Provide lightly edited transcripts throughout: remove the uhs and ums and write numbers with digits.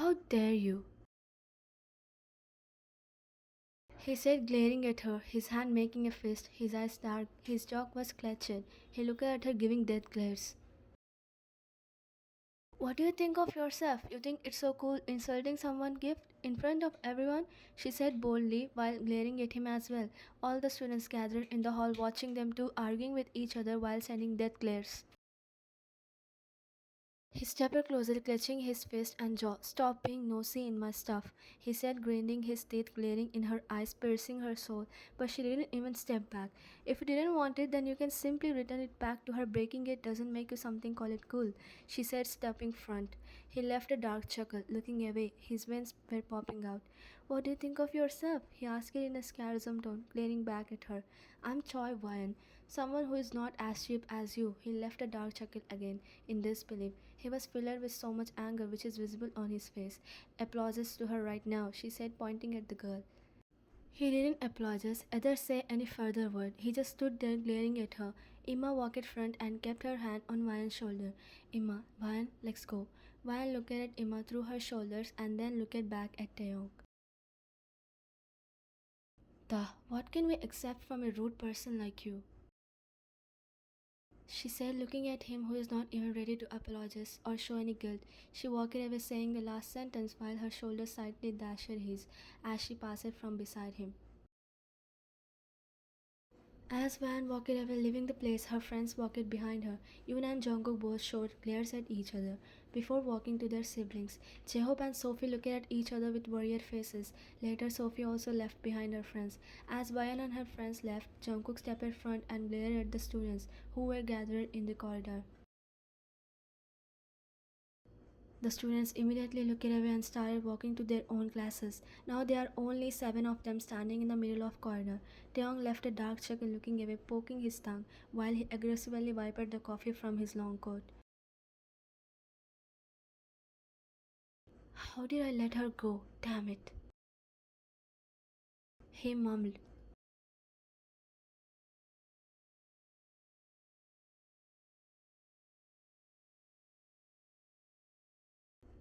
How dare you? He said, glaring at her, his hand making a fist, his eyes dark, his jaw was clenched. He looked at her, giving death glares. What do you think of yourself? You think it's so cool insulting someone's gift in front of everyone? She said boldly while glaring at him as well. All the students gathered in the hall watching them two arguing with each other while sending death glares. He stepped closer, clutching his fist and jaw. "Stop being nosy in my stuff," he said, grinding his teeth, glaring in her eyes, piercing her soul. But she didn't even step back. "If you didn't want it, then you can simply return it back to her. Breaking it doesn't make you something, call it cool," she said, stepping front. He left a dark chuckle, looking away. His veins were popping out. "What do you think of yourself?" he asked in a sarcasm tone, glaring back at her. "I'm 𝐶𝐍𝐈, someone who is not as cheap as you." He left a dark chuckle again, in disbelief. He was filled with so much anger which is visible on his face. "Applauses to her right now," she said, pointing at the girl. He didn't apologize, either say any further word. He just stood there glaring at her. Emma walked front and kept her hand on Vian's shoulder. "Emma, Vian, let's go." Vian looked at Emma through her shoulders and then looked back at Taehyung. What can we accept from a rude person like you?" she said, looking at him who is not even ready to apologize or show any guilt. She walked away saying the last sentence while her shoulder slightly dashed his as she passed from beside him. As Van walked away, leaving the place, her friends walked behind her. Yoon and Jungkook both shot glares at each other before walking to their siblings. J-Hope and Sophie looked at each other with worried faces. Later, Sophie also left behind her friends. As Bayan and her friends left, Jungkook stepped in front and glared at the students who were gathered in the corridor. The students immediately looked away and started walking to their own classes. Now there are only 7 of them standing in the middle of the corridor. Taehyung left a dark chuckle, looking away, poking his tongue, while he aggressively wiped the coffee from his long coat. "How did I let her go? Damn it," he mumbled.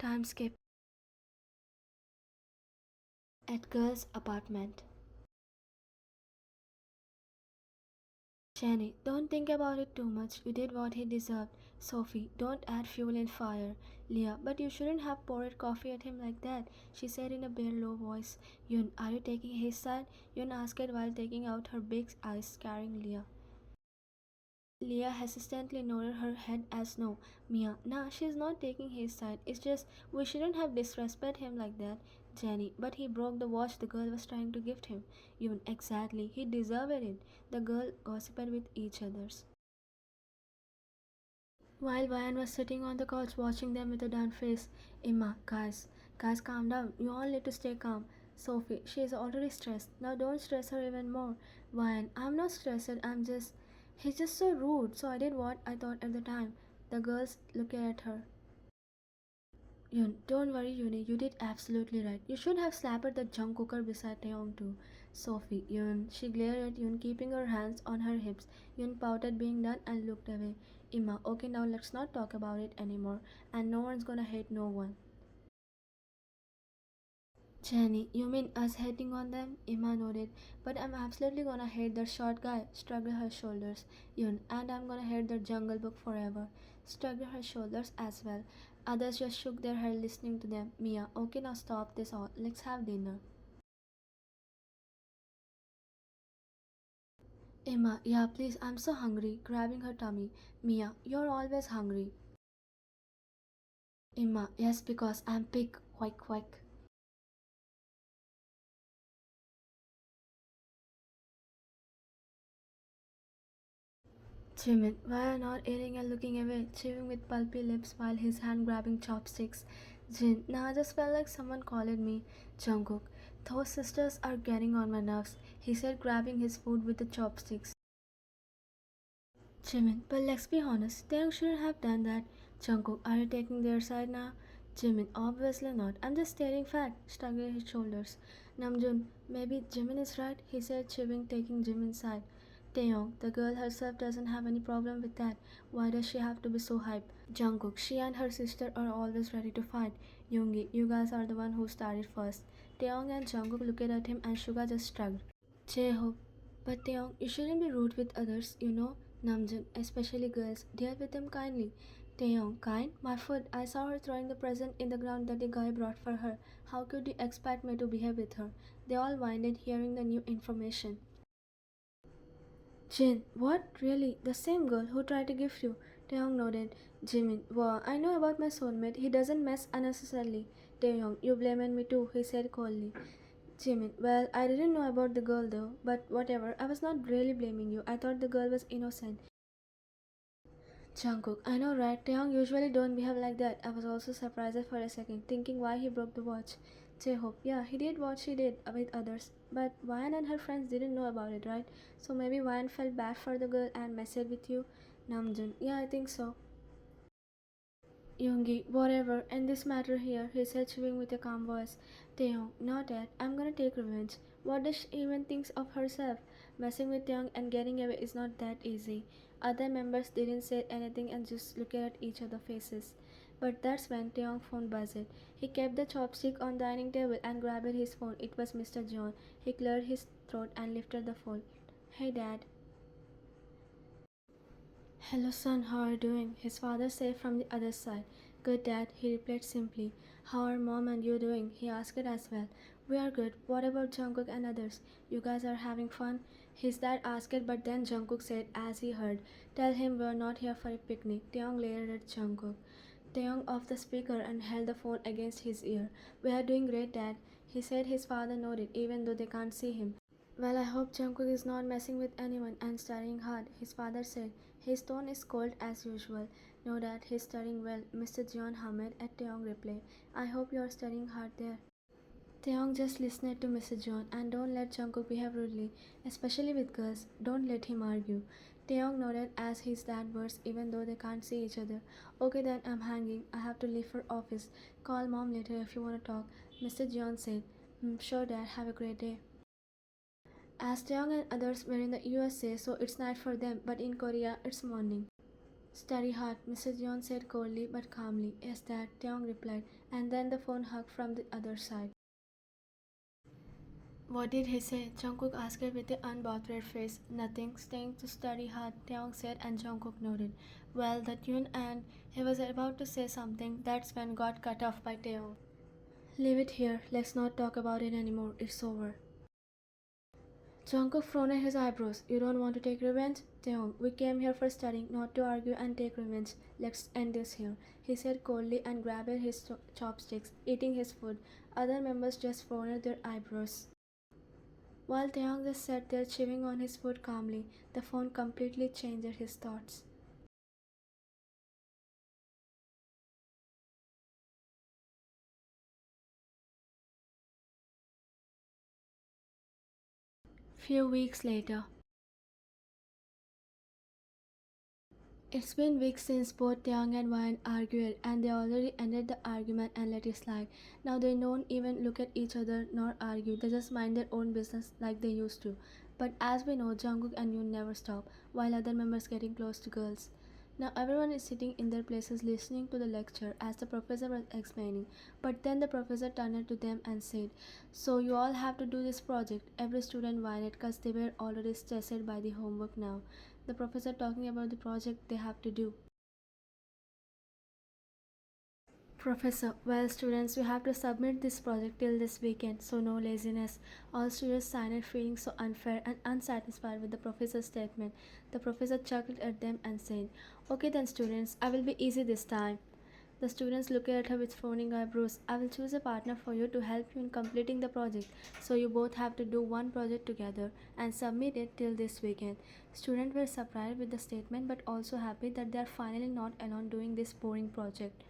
Time skip. At girl's apartment. "Jenny, don't think about it too much. You did what he deserved." "Sophie, don't add fuel in fire." "Leah, but you shouldn't have poured coffee at him like that," she said in a bare low voice. "Yoon, are you taking his side?" Yoon asked while taking out her big eyes, scaring Leah. Leah hesitantly nodded her head as no. "Mia, nah, she's not taking his side. It's just we shouldn't have disrespected him like that." "Jenny, but he broke the watch the girl was trying to gift him." "Even exactly, he deserved it." The girl gossiped with each others. While Ryan was sitting on the couch watching them with a down face. "Emma, guys, calm down. You all need to stay calm." "Sophie, she is already stressed. Now don't stress her even more." "Ryan, I'm not stressed. He's just so rude. So I did what I thought at the time." The girls looked at her. "Yun, don't worry, Yuni. You did absolutely right. You should have slapped the junk cooker beside Taeyong too." "Sophie, Yun." She glared at Yun, keeping her hands on her hips. Yun pouted being done and looked away. "Emma, okay, now let's not talk about it anymore. And no one's gonna hate no one." "Jenny, you mean us hating on them?" Emma nodded. "But I'm absolutely gonna hate that short guy." Shrugged her shoulders. "Yun, and I'm gonna hate the Jungle Book forever." Shrugged her shoulders as well. Others just shook their head listening to them. "Mia, okay, now stop this all. Let's have dinner." "Emma, yeah, please, I'm so hungry." Grabbing her tummy. "Mia, you're always hungry." "Emma, yes, because I'm pig. Quack quack." Jimin, while not eating and looking away, chewing with pulpy lips while his hand grabbing chopsticks. "Jin, nah, I just felt like someone called me." Jungkook, "Those sisters are getting on my nerves," he said, grabbing his food with the chopsticks. Jimin, but let's be honest, Taeyong shouldn't have done that. Jungkook, are you taking their side now? Jimin, obviously not. I'm just staring fact, shrugging his shoulders. Namjoon, maybe Jimin is right, he said, chewing, taking Jimin's side. Taeyong, the girl herself doesn't have any problem with that. Why does she have to be so hype? Jungkook, she and her sister are always ready to fight. Yoongi, you guys are the one who started first. Taeyong and Jungkook looked at him and Suga just shrugged. Jae-hope, but Taeyong, you shouldn't be rude with others, you know. Namjoon, especially girls, deal with them kindly. Taeyong, kind? My foot, I saw her throwing the present in the ground that the guy brought for her. How could you expect me to behave with her? They all whined hearing the new information. Jin, what? Really? The same girl who tried to gift you? Taeyong nodded. Jimin, wow, I know about my soulmate. He doesn't mess unnecessarily. Taeyong, you blaming me too, he said coldly. Jimin, well, I didn't know about the girl though, but whatever, I was not really blaming you. I thought the girl was innocent. Jungkook, I know right, Taeyong usually don't behave like that. I was also surprised for a second, thinking why he broke the watch. Jae-hope, yeah, he did what she did with others, but Ryan and her friends didn't know about it, right? So maybe Ryan felt bad for the girl and messed with you. Namjoon, yeah, I think so. Yoongi, whatever, end this matter here, he said, chewing with a calm voice. Taeyong, not yet. I'm gonna take revenge. What does she even think of herself? Messing with Taeyong and getting away is not that easy. Other members didn't say anything and just looked at each other's faces. But that's when Taeyong's phone buzzed. He kept the chopstick on the dining table and grabbed his phone. It was Mr. John. He cleared his throat and lifted the phone. Hey, Dad. Hello, son, how are you doing? His father said from the other side. Good, Dad, he replied simply. How are Mom and you doing? He asked as well. We are good. What about Jungkook and others? You guys are having fun? His dad asked, but then Jungkook said as he heard, tell him we are not here for a picnic. Taeyong glared at Jungkook. Taeyong off the speaker and held the phone against his ear. We are doing great, Dad. He said his father nodded, even though they can't see him. Well, I hope Jungkook is not messing with anyone and studying hard, his father said. His tone is cold as usual. No, Dad, he's studying well, Mr. John hummed at Taeyong replied. I hope you are studying hard there. Taeyong just listened to Mr. John and don't let Jungkook behave rudely, especially with girls. Don't let him argue. Taeyong nodded as his dad burst even though they can't see each other. Okay then, I'm hanging. I have to leave for office. Call Mom later if you want to talk, Mr. John said. Sure, Dad, have a great day. As Taeyong and others were in the USA, so it's night for them, but in Korea, it's morning. Study hard, Mr. Jeon said coldly but calmly. Yes, Dad, Taeyong replied, and then the phone hugged from the other side. What did he say? Jungkook asked with an unbothered face. Nothing, staying to study hard, Taeyong said, and Jungkook nodded. Well, the tune and he was about to say something. That's when got cut off by Taeyong. Leave it here. Let's not talk about it anymore. It's over. Jungkook frowned his eyebrows. You don't want to take revenge? Taeyong, we came here for studying, not to argue and take revenge. Let's end this here, he said coldly and grabbed his chopsticks, eating his food. Other members just frowned their eyebrows. While Taeyong just sat there chewing on his food calmly, the phone completely changed his thoughts. Few weeks later. It's been weeks since both Taeyong and Ryan argued, and they already ended the argument and let it slide. Now they don't even look at each other nor argue, they just mind their own business like they used to. But as we know, Jungkook and Yoon never stop, while other members getting close to girls. Now everyone is sitting in their places listening to the lecture as the professor was explaining. But then the professor turned to them and said, so you all have to do this project. Every student whined because they were already stressed by the homework now. The professor talking about the project they have to do. Professor, well students, you have to submit this project till this weekend, so no laziness. All students signed feeling so unfair and unsatisfied with the professor's statement. The professor chuckled at them and said, okay then students, I will be easy this time. The students looked at her with frowning eyebrows. I will choose a partner for you to help you in completing the project. So you both have to do one project together and submit it till this weekend. Students were surprised with the statement but also happy that they are finally not alone doing this boring project.